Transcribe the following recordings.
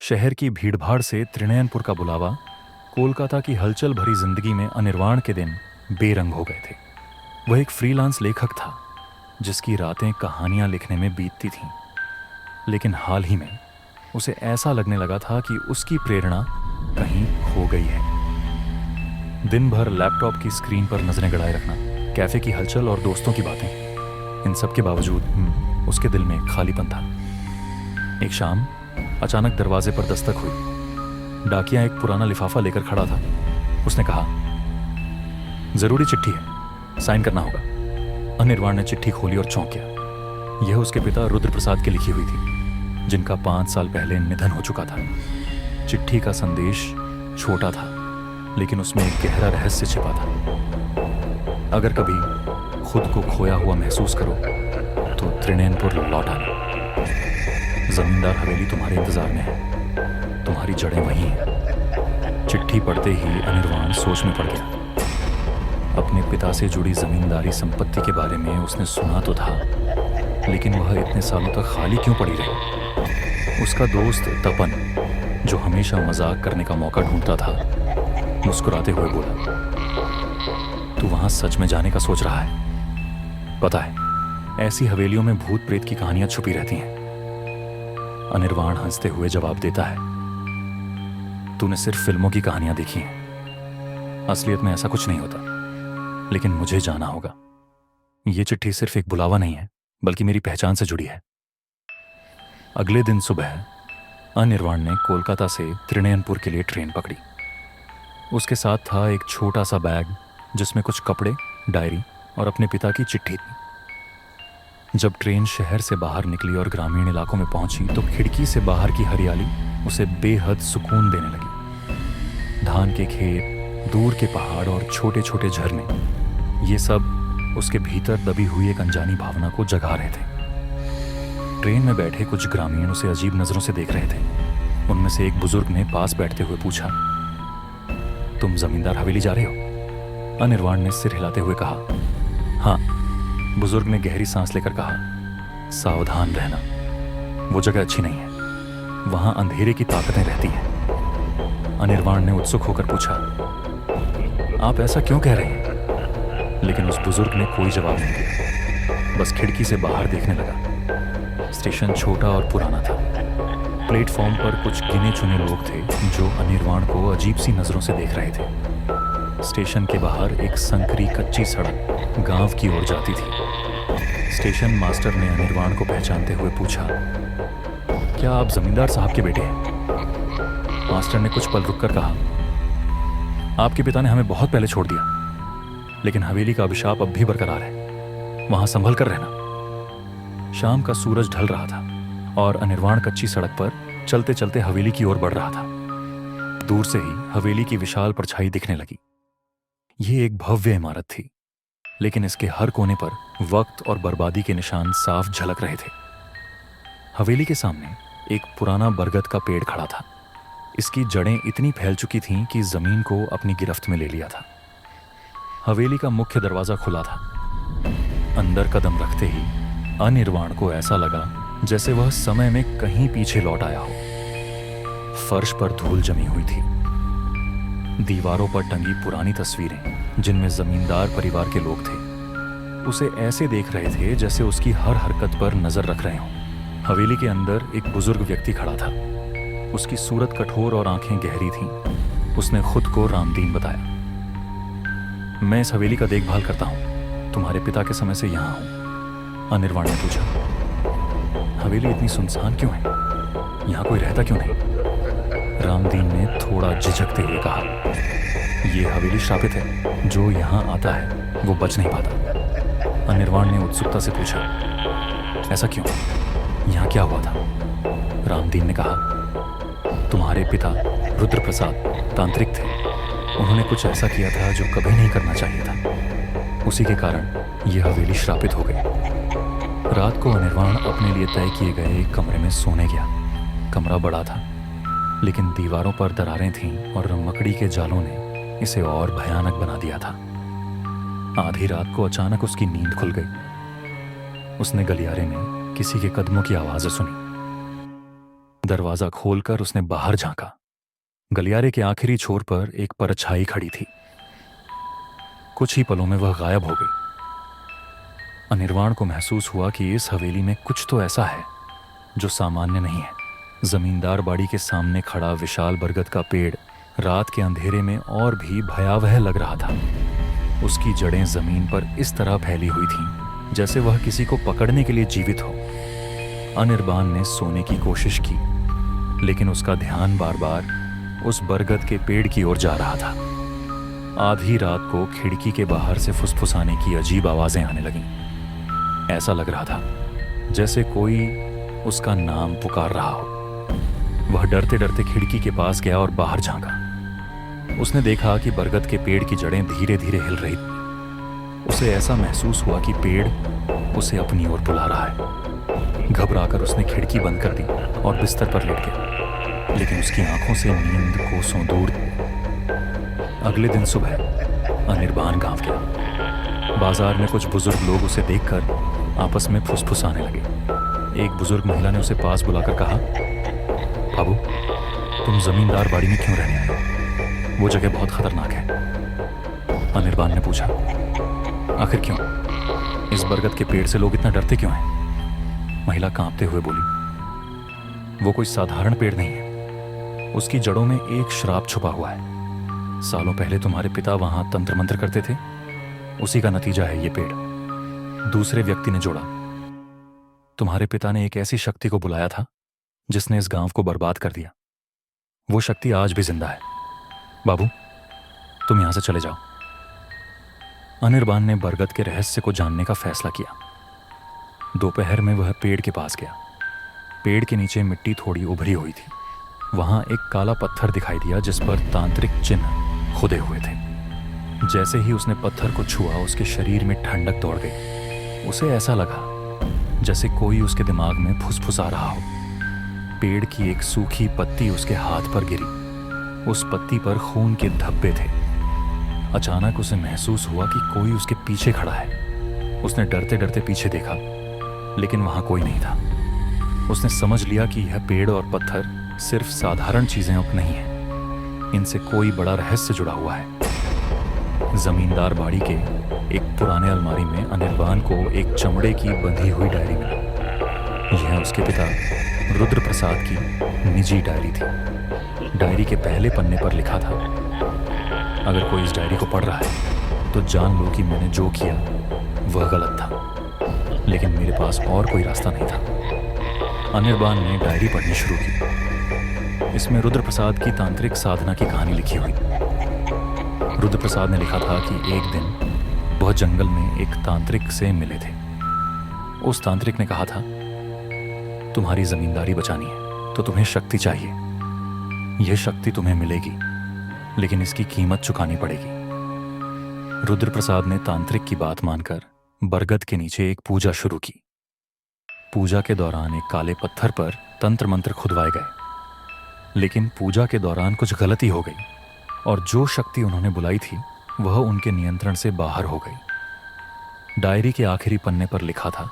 शहर की भीड़भाड़ से त्रिनयनपुर का बुलावा, कोलकाता की हलचल भरी जिंदगी में अनिर्वाण के दिन बेरंग हो गए थे। वह एक फ्रीलांस लेखक था जिसकी रातें कहानियां लिखने में बीतती थीं। लेकिन हाल ही में उसे ऐसा लगने लगा था कि उसकी प्रेरणा कहीं खो गई है। दिन भर लैपटॉप की स्क्रीन पर नजरें गड़ाए रखना, कैफे की हलचल और दोस्तों की बातें, इन सब के बावजूद उसके दिल में खालीपन था। एक शाम अचानक दरवाजे पर दस्तक हुई। डाकिया एक पुराना लिफाफा लेकर खड़ा था। उसने कहा, जरूरी चिट्ठी है, साइन करना होगा। अनिर्वाण ने चिट्ठी खोली और चौंक गया। यह उसके पिता रुद्र प्रसाद की लिखी हुई थी, जिनका 5 साल पहले निधन हो चुका था। चिट्ठी का संदेश छोटा था, लेकिन उसमें एक गहरा रहस्य छिपा था। अगर कभी खुद को खोया हुआ महसूस करो तो त्रिनयनपुर लौट आना। जमींदार हवेली तुम्हारे इंतजार में है, तुम्हारी जड़ें वहीं हैं। चिट्ठी पढ़ते ही अनिर्वाण सोच में पड़ गया। अपने पिता से जुड़ी जमींदारी संपत्ति के बारे में उसने सुना तो था, लेकिन वह इतने सालों तक खाली क्यों पड़ी रही? उसका दोस्त तपन, जो हमेशा मजाक करने का मौका ढूंढता था, मुस्कुराते हुए बोला, तू वहां सच में जाने का सोच रहा है? पता है, ऐसी हवेलियों में भूत प्रेत की कहानियां छुपी रहती हैं। अनिर्वाण हंसते हुए जवाब देता है, तूने सिर्फ फिल्मों की कहानियां देखी हैं। असलियत में ऐसा कुछ नहीं होता, लेकिन मुझे जाना होगा। यह चिट्ठी सिर्फ एक बुलावा नहीं है, बल्कि मेरी पहचान से जुड़ी है। अगले दिन सुबह अनिर्वाण ने कोलकाता से त्रिनयनपुर के लिए ट्रेन पकड़ी। उसके साथ था एक छोटा सा बैग जिसमें कुछ कपड़े, डायरी और अपने पिता की चिट्ठी थी। जब ट्रेन शहर से बाहर निकली और ग्रामीण इलाकों में पहुंची तो खिड़की से बाहर की हरियाली उसे बेहद सुकून देने लगी। धान के खेत, दूर के पहाड़ और छोटे छोटे झरने, ये सब उसके भीतर दबी हुई एक अनजानी भावना को जगा रहे थे। ट्रेन में बैठे कुछ ग्रामीण उसे अजीब नजरों से देख रहे थे। उनमें से एक बुजुर्ग ने पास बैठते हुए पूछा, तुम जमींदार हवेली जा रहे हो? अनिर्वाण ने सिर हिलाते हुए कहा, हाँ। बुजुर्ग ने गहरी सांस लेकर कहा, सावधान रहना, वो जगह अच्छी नहीं है, वहां अंधेरे की ताकतें रहती हैं। अनिर्वाण ने उत्सुक होकर पूछा, आप ऐसा क्यों कह रहे हैं? लेकिन उस बुजुर्ग ने कोई जवाब नहीं दिया, बस खिड़की से बाहर देखने लगा। स्टेशन छोटा और पुराना था। प्लेटफॉर्म पर कुछ गिने चुने लोग थे जो अनिर्वाण को अजीब सी नजरों से देख रहे थे। स्टेशन के बाहर एक संकरी कच्ची सड़क गांव की ओर जाती थी। स्टेशन मास्टर ने अनिर्वाण को पहचानते हुए पूछा, क्या आप जमींदार साहब के बेटे हैं? मास्टर ने कुछ पल रुककर कहा, आपके पिता ने हमें बहुत पहले छोड़ दिया, लेकिन हवेली का अभिशाप अब भी बरकरार है, वहां संभल कर रहना। शाम का सूरज ढल रहा था और अनिर्वाण कच्ची सड़क पर चलते चलते हवेली की ओर बढ़ रहा था। दूर से ही हवेली की विशाल परछाई दिखने लगी। यह एक भव्य इमारत थी, लेकिन इसके हर कोने पर वक्त और बर्बादी के निशान साफ झलक रहे थे। हवेली के सामने एक पुराना बरगद का पेड़ खड़ा था। इसकी जड़ें इतनी फैल चुकी थीं कि जमीन को अपनी गिरफ्त में ले लिया था। हवेली का मुख्य दरवाजा खुला था। अंदर कदम रखते ही अनिर्वाण को ऐसा लगा जैसे वह समय में कहीं पीछे लौट आया हो। फर्श पर धूल जमी हुई थी। दीवारों पर टंगी पुरानी तस्वीरें, जिनमें जमींदार परिवार के लोग थे, उसे ऐसे देख रहे थे जैसे उसकी हर हरकत पर नजर रख रहे हों। हवेली के अंदर एक बुजुर्ग व्यक्ति खड़ा था। उसकी सूरत कठोर और आंखें गहरी थीं। उसने खुद को रामदीन बताया। मैं इस हवेली का देखभाल करता हूं, तुम्हारे पिता के समय से यहां हूं। अनिर्वाण ने पूछा, हवेली इतनी सुनसान क्यों है? यहां कोई रहता क्यों नहीं? रामदीन ने थोड़ा झिझकते हुए कहा, यह हवेली श्रापित है, जो यहाँ आता है वो बच नहीं पाता। अनिर्वाण ने उत्सुकता से पूछा, ऐसा क्यों? यहाँ क्या हुआ था? रामदीन ने कहा, तुम्हारे पिता रुद्र प्रसाद तांत्रिक थे। उन्होंने कुछ ऐसा किया था जो कभी नहीं करना चाहिए था। उसी के कारण यह हवेली श्रापित हो गई। रात को अनिर्वाण अपने लिए तय किए गए एक कमरे में सोने गया। कमरा बड़ा था, लेकिन दीवारों पर दरारें थीं और मकड़ी के जालों ने इसे और भयानक बना दिया था। आधी रात को अचानक उसकी नींद खुल गई। उसने गलियारे में किसी के कदमों की आवाज़ सुनी। दरवाजा खोलकर उसने बाहर झांका। गलियारे के आखिरी छोर पर एक परछाई खड़ी थी। कुछ ही पलों में वह गायब हो गई। अनिर्वाण को महसूस हुआ कि इस हवेली में कुछ तो ऐसा है जो सामान्य नहीं है। जमींदार बाड़ी के सामने खड़ा विशाल बरगद का पेड़ रात के अंधेरे में और भी भयावह लग रहा था। उसकी जड़ें जमीन पर इस तरह फैली हुई थीं जैसे वह किसी को पकड़ने के लिए जीवित हो। अनिर्बान ने सोने की कोशिश की, लेकिन उसका ध्यान बार बार उस बरगद के पेड़ की ओर जा रहा था। आधी रात को खिड़की के बाहर से फुसफुसाने की अजीब आवाजें आने लगीं। ऐसा लग रहा था जैसे कोई उसका नाम पुकार रहा हो। वह डरते डरते खिड़की के पास गया और बाहर झांका। उसने देखा कि बरगद के पेड़ की जड़ें धीरे धीरे हिल रही थीं। उसे ऐसा महसूस हुआ कि पेड़ उसे अपनी ओर बुला रहा है। घबराकर उसने खिड़की बंद कर दी और बिस्तर पर लेट गया, लेकिन उसकी आंखों से नींद कोसों दूर थी। अगले दिन सुबह अनिर्बान गांव गया। बाजार में कुछ बुजुर्ग लोग उसे देखकर आपस में फुसफुसाने लगे। एक बुजुर्ग महिला ने उसे पास बुलाकर कहा, बाबू, तुम जमींदार बाड़ी में क्यों रहने आए हो? वो जगह बहुत खतरनाक है। अनिर्बान ने पूछा, आखिर क्यों? इस बरगद के पेड़ से लोग इतना डरते क्यों हैं? महिला कांपते हुए बोली, वो कोई साधारण पेड़ नहीं है। उसकी जड़ों में एक श्राप छुपा हुआ है। सालों पहले तुम्हारे पिता वहां तंत्र मंत्र करते थे, उसी का नतीजा है ये पेड़। दूसरे व्यक्ति ने जोड़ा, तुम्हारे पिता ने एक ऐसी शक्ति को बुलाया था जिसने इस गांव को बर्बाद कर दिया। वो शक्ति आज भी जिंदा है। बाबू, तुम यहां से चले जाओ। अनिर्बान ने बरगद के रहस्य को जानने का फैसला किया। दोपहर में वह पेड़ के पास गया। पेड़ के नीचे मिट्टी थोड़ी उभरी हुई थी। वहां एक काला पत्थर दिखाई दिया जिस पर तांत्रिक चिन्ह खुदे हुए थे। जैसे ही उसने पत्थर को छुआ, उसके शरीर में ठंडक दौड़ गई। उसे ऐसा लगा जैसे कोई उसके दिमाग में फुसफुसा रहा हो। पेड़ की एक सूखी पत्ती उसके हाथ पर गिरी। उस पत्ती पर खून के धब्बे थे। अचानक उसे महसूस हुआ कि कोई उसके पीछे खड़ा है। उसने डरते डरते पीछे देखा, लेकिन वहां कोई नहीं था। उसने समझ लिया कि यह पेड़ और पत्थर सिर्फ साधारण चीजें अब नहीं हैं। इनसे कोई बड़ा रहस्य जुड़ा हुआ है। जमींदार बाड़ी के एक पुराने अलमारी में अनिर्बान को एक चमड़े की बंधी हुई डायरी मिली। यह उसके पिता रुद्र प्रसाद की निजी डायरी थी। डायरी के पहले पन्ने पर लिखा था, अगर कोई इस डायरी को पढ़ रहा है तो जान लो कि मैंने जो किया वह गलत था, लेकिन मेरे पास और कोई रास्ता नहीं था। अनिर्बान ने डायरी पढ़नी शुरू की। इसमें रुद्र प्रसाद की तांत्रिक साधना की कहानी लिखी हुई। रुद्र प्रसाद ने लिखा था कि एक दिन वह जंगल में एक तांत्रिक से मिले थे। उस तांत्रिक ने कहा था, तुम्हारी जमींदारी बचानी है तो तुम्हें शक्ति चाहिए। यह शक्ति तुम्हें मिलेगी, लेकिन इसकी कीमत चुकानी पड़ेगी। रुद्र प्रसाद ने तांत्रिक की बात मानकर बरगद के नीचे एक पूजा शुरू की। पूजा के दौरान एक काले पत्थर पर तंत्र मंत्र खुदवाए गए, लेकिन पूजा के दौरान कुछ गलती हो गई और जो शक्ति उन्होंने बुलाई थी वह उनके नियंत्रण से बाहर हो गई। डायरी के आखिरी पन्ने पर लिखा था,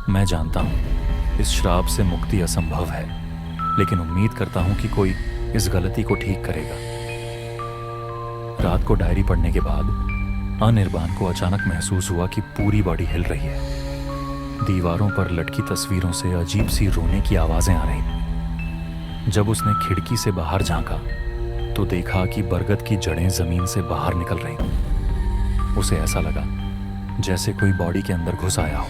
मैं जानता हूं इस श्राप से मुक्ति असंभव है, लेकिन उम्मीद करता हूं कि कोई इस गलती को ठीक करेगा। रात को डायरी पढ़ने के बाद अनिर्बान को अचानक महसूस हुआ कि पूरी बॉडी हिल रही है। दीवारों पर लटकी तस्वीरों से अजीब सी रोने की आवाजें आ रही थीं। जब उसने खिड़की से बाहर झांका तो देखा कि बरगद की जड़ें जमीन से बाहर निकल रही थीं। उसे ऐसा लगा जैसे कोई बॉडी के अंदर घुस आया हो,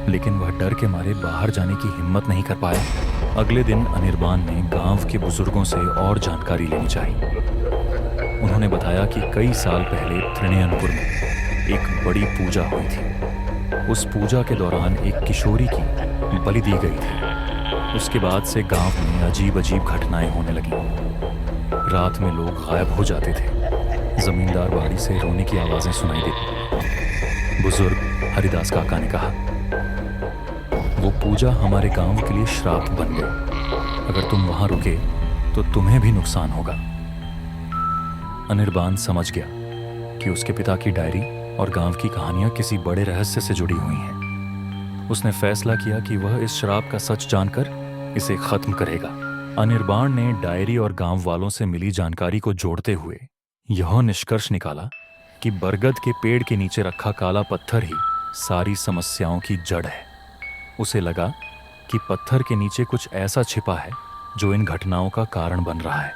लेकिन वह डर के मारे बाहर जाने की हिम्मत नहीं कर पाया। अगले दिन अनिर्बान ने गांव के बुजुर्गों से और जानकारी लेनी चाहिए। उन्होंने बताया कि कई साल पहले त्रिनयनपुर में एक बड़ी पूजा हुई थी। उस पूजा के दौरान एक किशोरी की बलि दी गई थी। उसके बाद से गांव में अजीब अजीब घटनाएं होने लगीं। रात में लोग गायब हो जाते थे। जमींदार बाड़ी से रोने की आवाजें सुनाई देती। बुजुर्ग हरिदास काका ने कहा, वो पूजा हमारे गांव के लिए श्राप बन गई। अगर तुम वहां रुके तो तुम्हें भी नुकसान होगा। अनिर्बान समझ गया कि उसके पिता की डायरी और गांव की कहानियां किसी बड़े रहस्य से जुड़ी हुई हैं। उसने फैसला किया कि वह इस श्राप का सच जानकर इसे खत्म करेगा। अनिर्बाण ने डायरी और गांव वालों से मिली जानकारी को जोड़ते हुए यह निष्कर्ष निकाला कि बरगद के पेड़ के नीचे रखा काला पत्थर ही सारी समस्याओं की जड़ है। उसे लगा कि पत्थर के नीचे कुछ ऐसा छिपा है जो इन घटनाओं का कारण बन रहा है।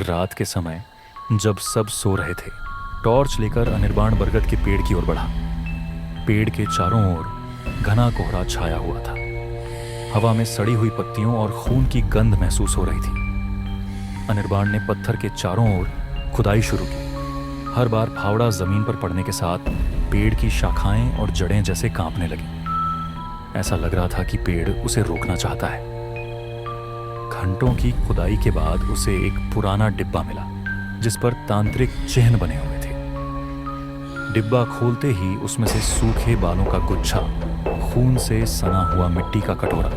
रात के समय जब सब सो रहे थे, टॉर्च लेकर अनिर्बाण बरगद के पेड़ की ओर बढ़ा। पेड़ के चारों ओर घना कोहरा छाया हुआ था। हवा में सड़ी हुई पत्तियों और खून की गंध महसूस हो रही थी। अनिर्बाण ने पत्थर के चारों ओर खुदाई शुरू की। हर बार फावड़ा जमीन पर पड़ने के साथ पेड़ की शाखाएं और जड़ें जैसे कांपने लगी। ऐसा लग रहा था कि पेड़ उसे रोकना चाहता है। घंटों की खुदाई के बाद उसे एक पुराना डिब्बा मिला जिस पर तांत्रिक चिन्ह बने हुए थे। डिब्बा खोलते ही उसमें से सूखे बालों का गुच्छा, खून से सना हुआ मिट्टी का कटोरा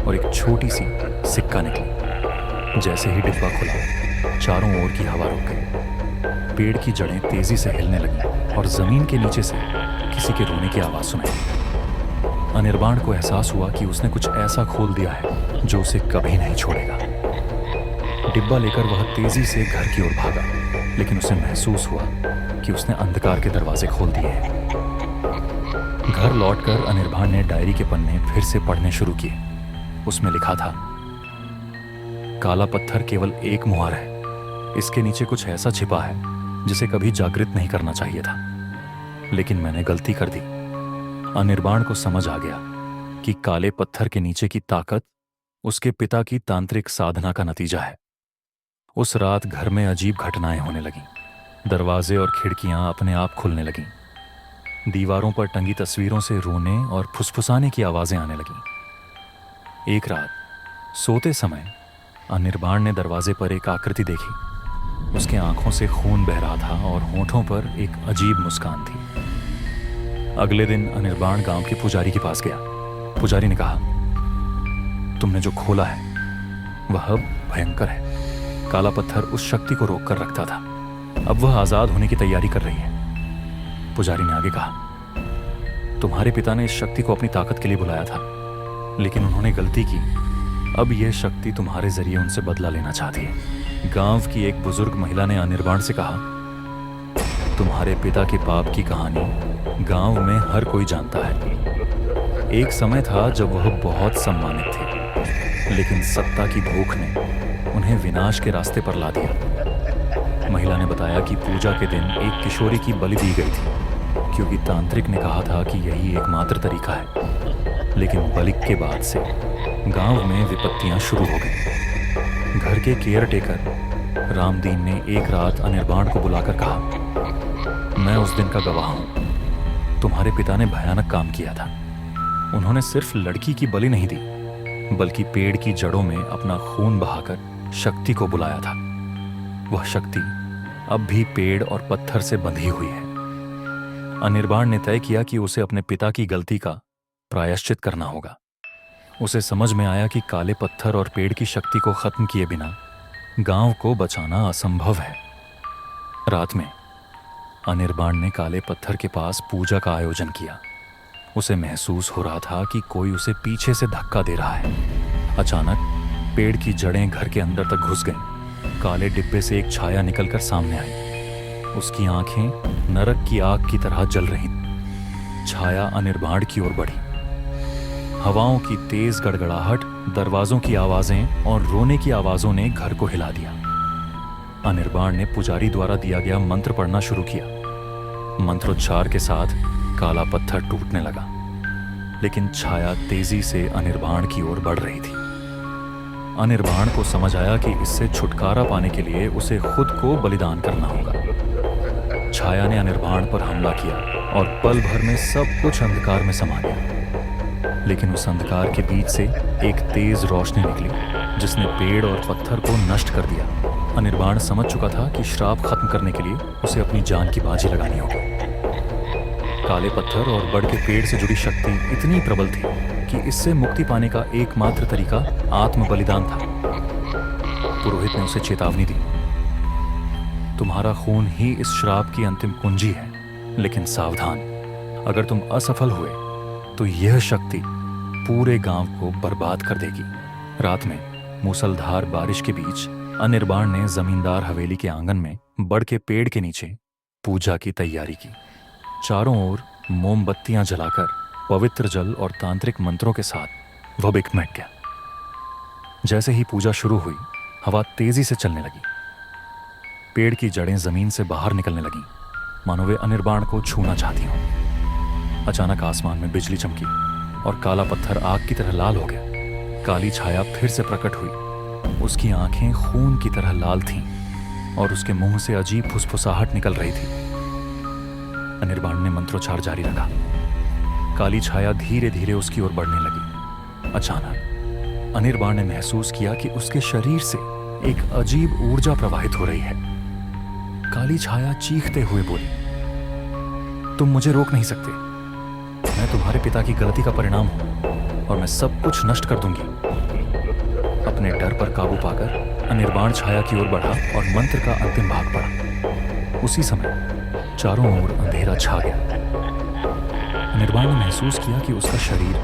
और एक छोटी सी सिक्का निकली। जैसे ही डिब्बा खुला, चारों ओर की हवा रुक गई। पेड़ की जड़ें तेजी से हिलने लगीं और जमीन के नीचे से किसी के रोने की आवाज सुनाई। अनिर्बाण को एहसास हुआ कि उसने कुछ ऐसा खोल दिया है जो उसे कभी नहीं छोड़ेगा। डिब्बा लेकर वह तेजी से घर की ओर भागा, लेकिन उसे महसूस हुआ कि उसने अंधकार के दरवाजे खोल दिए हैं। घर लौटकर अनिर्बाण ने डायरी के पन्ने फिर से पढ़ने शुरू किए। उसमें लिखा था, काला पत्थर केवल एक मुहर है। इसके नीचे कुछ ऐसा छिपा है जिसे कभी जागृत नहीं करना चाहिए था, लेकिन मैंने गलती कर दी। अनिर्बाण को समझ आ गया कि काले पत्थर के नीचे की ताकत उसके पिता की तांत्रिक साधना का नतीजा है। उस रात घर में अजीब घटनाएं होने लगीं। दरवाजे और खिड़कियां अपने आप खुलने लगीं। दीवारों पर टंगी तस्वीरों से रोने और फुसफुसाने की आवाजें आने लगीं। एक रात सोते समय अनिर्बाण ने दरवाजे पर एक आकृति देखी। उसके आंखों से खून बह रहा था और होठों पर एक अजीब मुस्कान थी। अगले दिन अनिर्बाण गांव के पुजारी के पास गया। पुजारी ने कहा, तुमने जो खोला है वह भयंकर है। काला पत्थर उस शक्ति को रोक कर रखता था। अब वह आजाद होने की तैयारी कर रही है। पुजारी ने आगे कहा, तुम्हारे पिता ने इस शक्ति को अपनी ताकत के लिए बुलाया था, लेकिन उन्होंने गलती की। अब यह शक्ति तुम्हारे जरिए उनसे बदला लेना चाहती है। गांव की एक बुजुर्ग महिला ने अनिर्बाण से कहा, तुम्हारे पिता के पाप की कहानी गांव में हर कोई जानता है। एक समय था जब वह बहुत सम्मानित थे, लेकिन सत्ता की भूख ने उन्हें विनाश के रास्ते पर ला दिया। महिला ने बताया कि पूजा के दिन एक किशोरी की बलि दी गई थी, क्योंकि तांत्रिक ने कहा था कि यही एकमात्र तरीका है। लेकिन बलि के बाद से गांव में विपत्तियां शुरू हो गईं। घर के केयरटेकर रामदीन ने एक रात अनिर्बाण को बुलाकर कहा, मैं उस दिन का गवाह हूं। तुम्हारे पिता ने भयानक काम किया था। उन्होंने सिर्फ लड़की की बलि नहीं दी, बल्कि पेड़ की जड़ों में अपना खून बहाकर शक्ति को बुलाया था। वह शक्ति अब भी पेड़ और पत्थर से बंधी हुई है। अनिर्बाण ने तय किया कि उसे अपने पिता की गलती का प्रायश्चित करना होगा। उसे समझ में आया कि काले पत्थर और पेड़ की शक्ति को खत्म किए बिना गांव को बचाना असंभव है। रात में अनिर्बाण ने काले पत्थर के पास पूजा का आयोजन किया। उसे महसूस हो रहा था कि कोई उसे पीछे से धक्का दे रहा है। अचानक पेड़ की जड़ें घर के अंदर तक घुस गईं। काले डिब्बे से एक छाया निकलकर सामने आई। उसकी आंखें नरक की आग की तरह जल रही। छाया अनिर्बाण की ओर बढ़ी। हवाओं की तेज गड़गड़ाहट, दरवाजों की आवाजें और रोने की आवाजों ने घर को हिला दिया। अनिर्बाण ने पुजारी द्वारा दिया गया मंत्र पढ़ना शुरू किया। मंत्रोच्चार के साथ काला पत्थर टूटने लगा, लेकिन छाया तेजी से अनिर्बाण की ओर बढ़ रही थी। अनिर्बाण को समझ आया कि इससे छुटकारा पाने के लिए उसे खुद को बलिदान करना होगा। छाया ने अनिर्बाण पर हमला किया और पल भर में सब कुछ अंधकार में समा गया। लेकिन उस अंधकार के बीच से एक तेज रोशनी निकली, जिसने पेड़ और पत्थर को नष्ट कर दिया। अनिर्बाण समझ चुका था कि श्राप खत्म करने के लिए उसे अपनी जान की बाजी लगानी होगी। काले पत्थर और बड़ के पेड़ से जुड़ी शक्ति इतनी प्रबल थी कि इससे मुक्ति पाने का एकमात्र तरीका आत्म बलिदान था। पुरोहित ने उसे चेतावनी दी, तुम्हारा खून ही इस श्राप की अंतिम कुंजी है, लेकिन सावधान, अगर तुम असफल हुए तो यह शक्ति पूरे गांव को बर्बाद कर देगी। रात में मूसलधार बारिश के बीच अनिर्बाण ने जमींदार हवेली के आंगन में बड़ के पेड़ के नीचे पूजा की तैयारी की। चारों ओर मोमबत्तियां जलाकर पवित्र जल और तांत्रिक मंत्रों के साथ वह बिखमट गया। जैसे ही पूजा शुरू हुई, हवा तेजी से चलने लगी। पेड़ की जड़ें जमीन से बाहर निकलने लगीं, मानो वे अनिर्बाण को छूना चाहती हों। अचानक आसमान में बिजली चमकी और काला पत्थर आग की तरह लाल हो गया। काली छाया फिर से प्रकट हुई। उसकी आंखें खून की तरह लाल थीं और उसके मुंह से अजीब फुसफुसाहट निकल रही थी। अनिर्बाण ने मंत्रोच्चार जारी रखा। काली छाया धीरे धीरे उसकी ओर बढ़ने लगी। अचानक अनिर्बाण ने महसूस किया कि उसके शरीर से एक अजीब ऊर्जा प्रवाहित हो रही है। काली छाया चीखते हुए बोली, तुम मुझे रोक नहीं सकते। मैं तुम्हारे पिता की गलती का परिणाम हूं और मैं सब कुछ नष्ट कर दूंगी। अपने डर पर काबू पाकर अनिर्बाण छाया की ओर बढ़ा और मंत्र का अंतिम भाग पढ़ा। उसी समय चारों ओर अंधेरा छा गया। अनिर्बाण ने महसूस किया कि उसका शरीर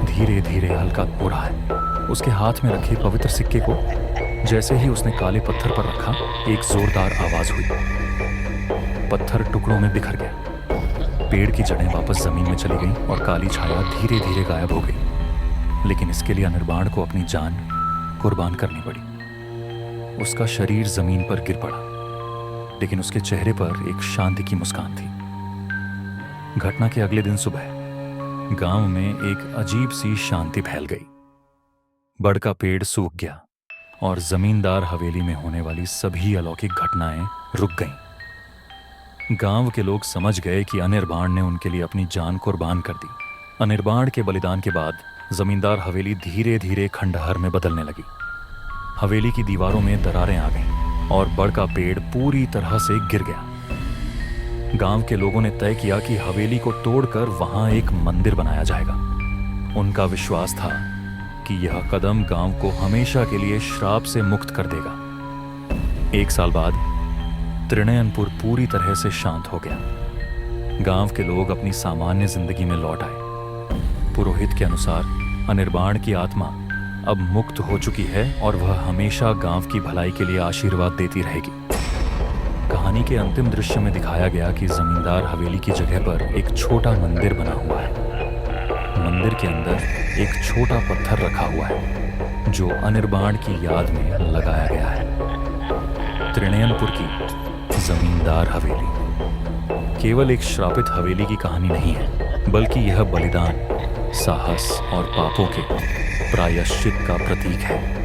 धीरे धीरे हल्का हो रहा है। उसके हाथ में रखे पवित्र सिक्के को जैसे ही उसने काले पत्थर पर रखा, एक जोरदार आवाज हुई। पत्थर टुकड़ों में बिखर गया। पेड़ की जड़ें वापस जमीन में चली गईं और काली छाया धीरे धीरे गायब हो गई। लेकिन इसके लिए अनिर्बाण को अपनी जान कुर्बान करनी पड़ी। उसका शरीर जमीन पर गिर पड़ा, लेकिन उसके चेहरे पर एक शांति की मुस्कान थी। घटना के अगले दिन सुबह गांव में एक अजीब सी शांति फैल गई। बड़ का पेड़ सूख गया और जमींदार हवेली में होने वाली सभी अलौकिक घटनाएं रुक गईं। गांव के लोग समझ गए कि अनिर्बाण ने उनके लिए अपनी जान कुर्बान कर दी। अनिर्बाण के बलिदान के बाद जमींदार हवेली धीरे धीरे खंडहर में बदलने लगी। हवेली की दीवारों में दरारें आ गईं और बड़ का पेड़ पूरी तरह से गिर गया। गांव के लोगों ने तय किया कि हवेली को तोड़कर वहां एक मंदिर बनाया जाएगा। उनका विश्वास था कि यह कदम गांव को हमेशा के लिए श्राप से मुक्त कर देगा। 1 साल बाद त्रिनयनपुर पूरी तरह से शांत हो गया। गांव के लोग अपनी सामान्य जिंदगी में लौट आए। पुरोहित के अनुसार अनिर्बाण की आत्मा अब मुक्त हो चुकी है और वह हमेशा गांव की भलाई के लिए आशीर्वाद देती रहेगी। कहानी के अंतिम दृश्य में दिखाया गया कि जमींदार हवेली की जगह पर एक छोटा मंदिर बना हुआ है। मंदिर के अंदर एक छोटा पत्थर रखा हुआ है जो अनिर्बाण की याद में लगाया गया है। त्रिनयनपुर की जमींदार हवेली केवल एक श्रापित हवेली की कहानी नहीं है, बल्कि यह बलिदान, साहस और पापों के प्रायश्चित का प्रतीक है।